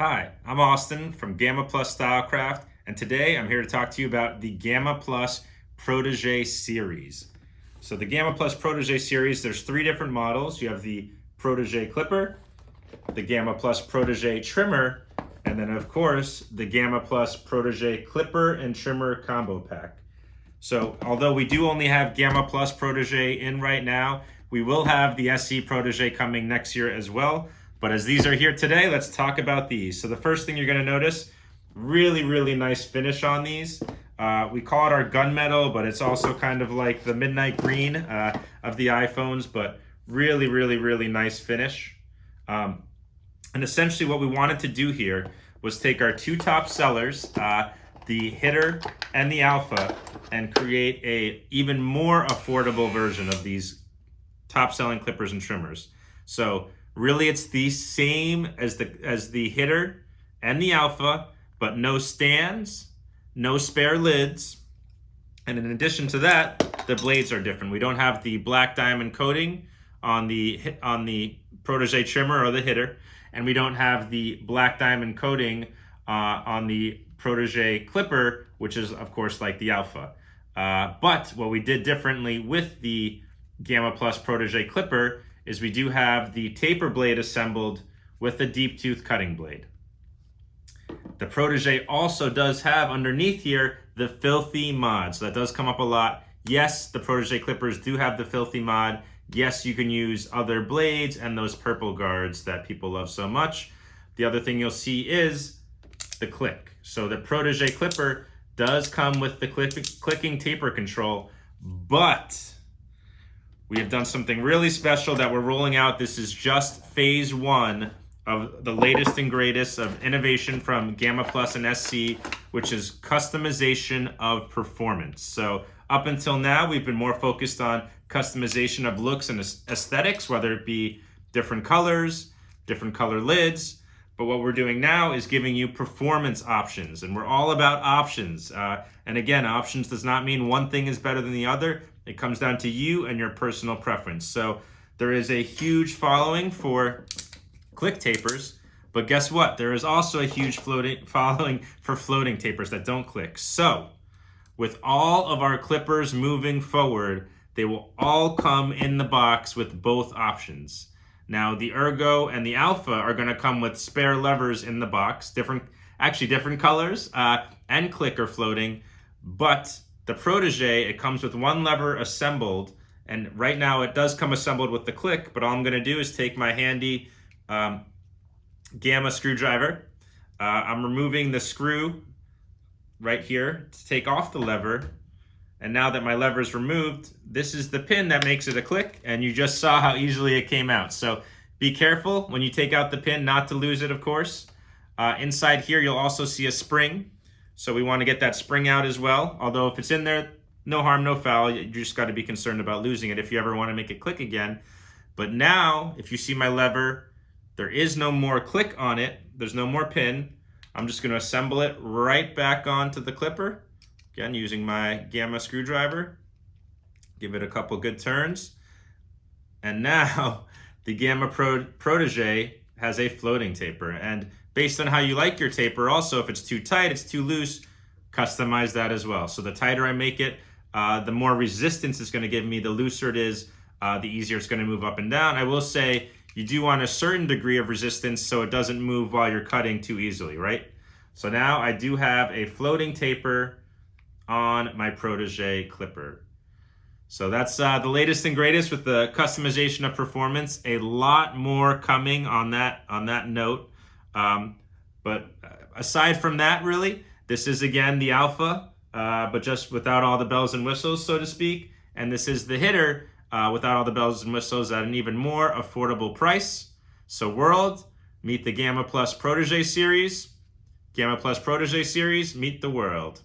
Hi, I'm Austin from Gamma Plus Stylecraft, and today I'm here to talk to you about the Gamma Plus Protégé series. So the Gamma Plus Protégé series, there's three different models. You have the Protégé Clipper, the Gamma Plus Protégé Trimmer, and then of course the Gamma Plus Protégé Clipper and Trimmer Combo Pack. So although we do only have Gamma Plus Protégé in right now, we will have the SE Protégé coming next year as well. But as these are here today, let's talk about these. So the first thing you're gonna notice, really nice finish on these. We call it our gunmetal, but it's also kind of like the midnight green of the iPhones, but really nice finish. And essentially what we wanted to do here was take our two top sellers, the hitter and the alpha, and create a even more affordable version of these top selling clippers and trimmers. So really it's the same as the hitter and the alpha, but no stands, no spare lids. And in addition to that, the blades are different. We don't have the black diamond coating on the Protégé trimmer or the hitter, and we don't have the black diamond coating on the Protégé clipper, which is of course like the alpha. But what we did differently with the Gamma Plus Protégé clipper is we do have the taper blade assembled with the deep tooth cutting blade. The Protégé also does have underneath here the filthy mod, so that does come up a lot. Yes, the Protégé clippers do have the filthy mod. Yes, you can use other blades and those purple guards that people love so much. The other thing you'll see is the click. So the Protégé clipper does come with the clicking taper control, but we have done something really special that we're rolling out. This is just phase one of the latest and greatest of innovation from Gamma Plus and SC, which is customization of performance. So up until now, we've been more focused on customization of looks and aesthetics, whether it be different colors, different color lids. But what we're doing now is giving you performance options, and we're all about options. And again, options does not mean one thing is better than the other. It comes down to you and your personal preference. So there is a huge following for click tapers, but guess what? There is also a huge following for floating tapers that don't click. So with all of our clippers moving forward, they will all come in the box with both options. Now the Ergo and the Alpha are gonna come with spare levers in the box, different colors and clicker floating, but the Protégé, it comes with one lever assembled, and right now it does come assembled with the click, but all I'm gonna do is take my handy Gamma screwdriver. I'm removing the screw right here to take off the lever, and now that my lever is removed, this is the pin that makes it a click, and you just saw how easily it came out. So be careful when you take out the pin not to lose it, of course. Inside here, you'll also see a spring. So we want to get that spring out as well. Although if it's in there, no harm, no foul. You just got to be concerned about losing it if you ever want to make it click again. But now, if you see my lever, there is no more click on it. There's no more pin. I'm just going to assemble it right back onto the clipper. Again, using my Gamma screwdriver. Give it a couple good turns. And now the Gamma Protégé has a floating taper. And based on how you like your taper, also, if it's too tight, it's too loose, customize that as well. So the tighter I make it, the more resistance it's going to give me. The looser it is, the easier it's going to move up and down. I will say you do want a certain degree of resistance so it doesn't move while you're cutting too easily, right? So now I do have a floating taper on my Protégé clipper. So that's the latest and greatest with the customization of performance. A lot more coming on that note. But aside from that, really, this is again the Alpha, but just without all the bells and whistles, so to speak. And this is the hitter without all the bells and whistles at an even more affordable price. So world, meet the Gamma Plus Protégé series. Gamma Plus Protégé series, meet the world.